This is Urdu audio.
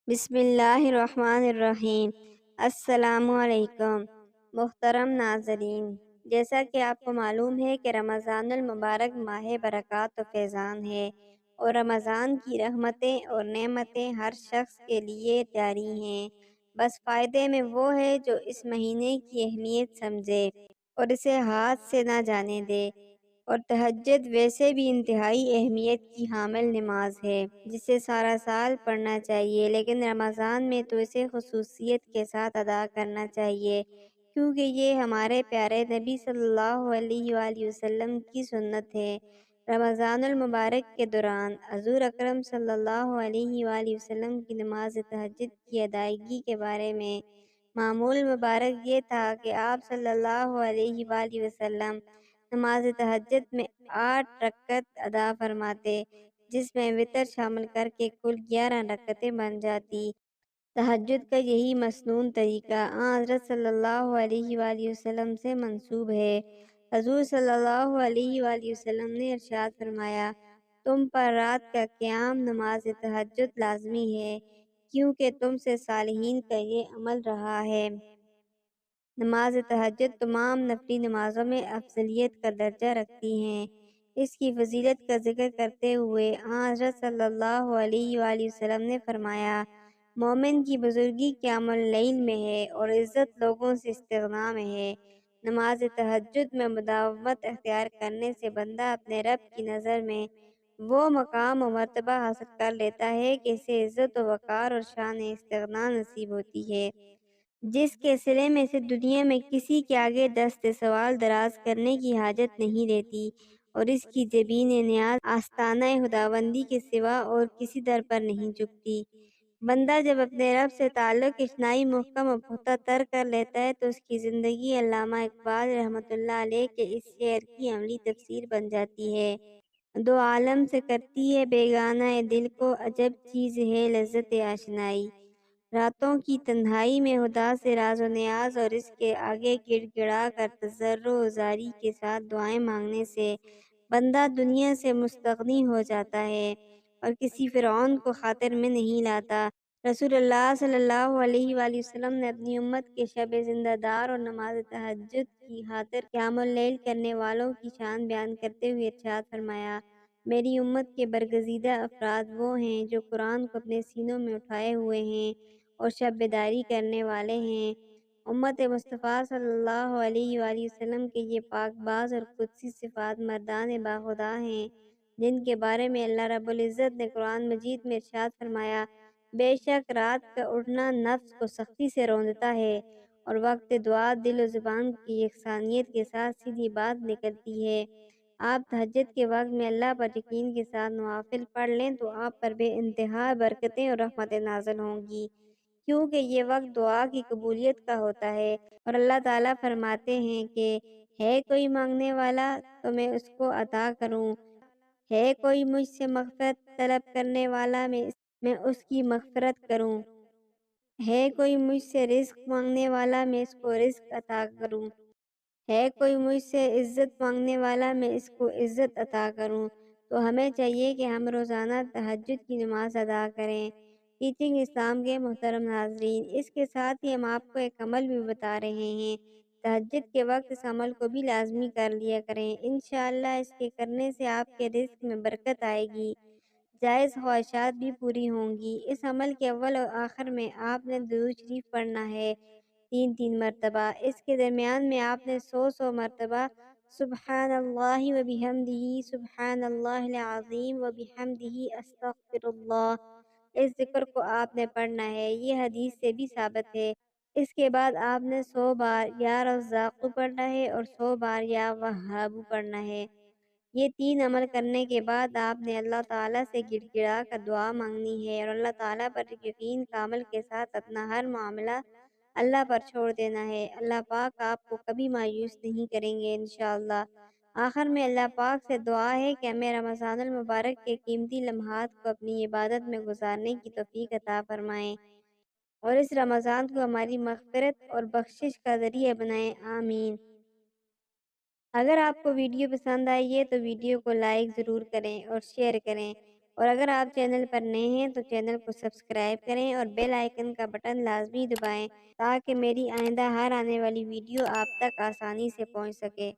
بسم اللہ الرحمن الرحیم۔ السلام علیکم محترم ناظرین، جیسا کہ آپ کو معلوم ہے کہ رمضان المبارک ماہ برکات و فیضان ہے، اور رمضان کی رحمتیں اور نعمتیں ہر شخص کے لیے جاری ہیں۔ بس فائدے میں وہ ہے جو اس مہینے کی اہمیت سمجھے اور اسے ہاتھ سے نہ جانے دے۔ اور تہجد ویسے بھی انتہائی اہمیت کی حامل نماز ہے، جسے سارا سال پڑھنا چاہیے، لیکن رمضان میں تو اسے خصوصیت کے ساتھ ادا کرنا چاہیے، کیونکہ یہ ہمارے پیارے نبی صلی اللہ علیہ وآلہ وسلم کی سنت ہے۔ رمضان المبارک کے دوران حضور اکرم صلی اللہ علیہ وآلہ وسلم کی نماز تہجد کی ادائیگی کے بارے میں معمول مبارک یہ تھا کہ آپ صلی اللہ علیہ وآلہ وسلم نماز تہجد میں 8 رکعت ادا فرماتے، جس میں وتر شامل کر کے کل 11 رکعتیں بن جاتی۔ تہجد کا یہی مسنون طریقہ آن حضرت صلی اللہ علیہ وآلہ وسلم سے منسوب ہے۔ حضور صلی اللہ علیہ وآلہ وسلم نے ارشاد فرمایا، تم پر رات کا قیام نماز تہجد لازمی ہے، کیونکہ تم سے صالحین کا یہ عمل رہا ہے۔ نماز تہجد تمام نفلی نمازوں میں افضلیت کا درجہ رکھتی ہیں۔ اس کی فضیلت کا ذکر کرتے ہوئے آن حضرت صلی اللہ علیہ وآلہ وسلم نے فرمایا، مومن کی بزرگی قیام اللیل میں ہے اور عزت لوگوں سے استغنا میں ہے۔ نماز تہجد میں مداومت اختیار کرنے سے بندہ اپنے رب کی نظر میں وہ مقام و مرتبہ حاصل کر لیتا ہے کہ اسے عزت و وقار اور شان استغنا نصیب ہوتی ہے، جس کے صلے میں سے دنیا میں کسی کے آگے دست سوال دراز کرنے کی حاجت نہیں رہتی، اور اس کی جبین نیاز آستانہ خداوندی کے سوا اور کسی در پر نہیں جھکتی۔ بندہ جب اپنے رب سے تعلق اشنائی محکم و پختہ تر کر لیتا ہے تو اس کی زندگی علامہ اقبال رحمۃ اللہ علیہ کے اس شعر کی عملی تفسیر بن جاتی ہے، دو عالم سے کرتی ہے بیگانہ دل کو، عجب چیز ہے لذت آشنائی۔ راتوں کی تنہائی میں خدا سے راز و نیاز اور اس کے آگے گڑ گڑا کر تضرع و زاری کے ساتھ دعائیں مانگنے سے بندہ دنیا سے مستغنی ہو جاتا ہے اور کسی فرعون کو خاطر میں نہیں لاتا۔ رسول اللہ صلی اللہ علیہ وآلہ وسلم نے اپنی امت کے شب زندہ دار اور نماز تہجد کی خاطر قیام اللیل کرنے والوں کی شان بیان کرتے ہوئے ارشاد فرمایا، میری امت کے برگزیدہ افراد وہ ہیں جو قرآن کو اپنے سینوں میں اٹھائے ہوئے ہیں اور شب بیداری کرنے والے ہیں۔ امت مصطفیٰ صلی اللہ علیہ وآلہ وسلم کے یہ پاک باز اور قدسی صفات مردان باخدا ہیں، جن کے بارے میں اللہ رب العزت نے قرآن مجید میں ارشاد فرمایا، بے شک رات کا اٹھنا نفس کو سختی سے روندتا ہے اور وقت دعا دل و زبان کی یکسانیت کے ساتھ سیدھی بات نکلتی ہے۔ آپ تہجد کے وقت میں اللہ پر یقین کے ساتھ نوافل پڑھ لیں تو آپ پر بے انتہا برکتیں اور رحمتیں نازل ہوں گی، کیونکہ یہ وقت دعا کی قبولیت کا ہوتا ہے، اور اللہ تعالیٰ فرماتے ہیں کہ ہے کوئی مانگنے والا تو میں اس کو عطا کروں، ہے کوئی مجھ سے مغفرت طلب کرنے والا میں اس کی مغفرت کروں، ہے کوئی مجھ سے رزق مانگنے والا میں اس کو رزق عطا کروں، ہے کوئی مجھ سے عزت مانگنے والا میں اس کو عزت عطا کروں۔ تو ہمیں چاہیے کہ ہم روزانہ تہجد کی نماز ادا کریں۔ ٹیچنگ اسلام کے محترم ناظرین، اس کے ساتھ ہی ہم آپ کو ایک عمل بھی بتا رہے ہیں۔ تہجد کے وقت اس عمل کو بھی لازمی کر لیا کریں، انشاءاللہ اس کے کرنے سے آپ کے رزق میں برکت آئے گی، جائز خواہشات بھی پوری ہوں گی۔ اس عمل کے اول اور آخر میں آپ نے درود شریف پڑھنا ہے 3 مرتبہ۔ اس کے درمیان میں آپ نے 100 مرتبہ سبحان اللہ و بحمدہ، سبحان اللہ العظیم و بحمدہ، استغفر اللہ، اس ذکر کو آپ نے پڑھنا ہے، یہ حدیث سے بھی ثابت ہے۔ اس کے بعد آپ نے 100 بار یا رزاق پڑھنا ہے اور 100 بار یا وہاب پڑھنا ہے۔ یہ 3 عمل کرنے کے بعد آپ نے اللہ تعالیٰ سے گڑ گڑا کر دعا مانگنی ہے اور اللہ تعالیٰ پر یقین کامل کے ساتھ اپنا ہر معاملہ اللہ پر چھوڑ دینا ہے۔ اللہ پاک آپ کو کبھی مایوس نہیں کریں گے انشاءاللہ۔ آخر میں اللہ پاک سے دعا ہے کہ ہمیں رمضان المبارک کے قیمتی لمحات کو اپنی عبادت میں گزارنے کی توفیق عطا فرمائیں اور اس رمضان کو ہماری مغفرت اور بخشش کا ذریعہ بنائیں، آمین۔ اگر آپ کو ویڈیو پسند آئی ہے تو ویڈیو کو لائک ضرور کریں اور شیئر کریں۔ اور اگر آپ چینل پر نئے ہیں تو چینل کو سبسکرائب کریں اور بیل آئیکن کا بٹن لازمی دبائیں تاکہ میری آئندہ ہر آنے والی ویڈیو آپ تک آسانی سے پہنچ سکے۔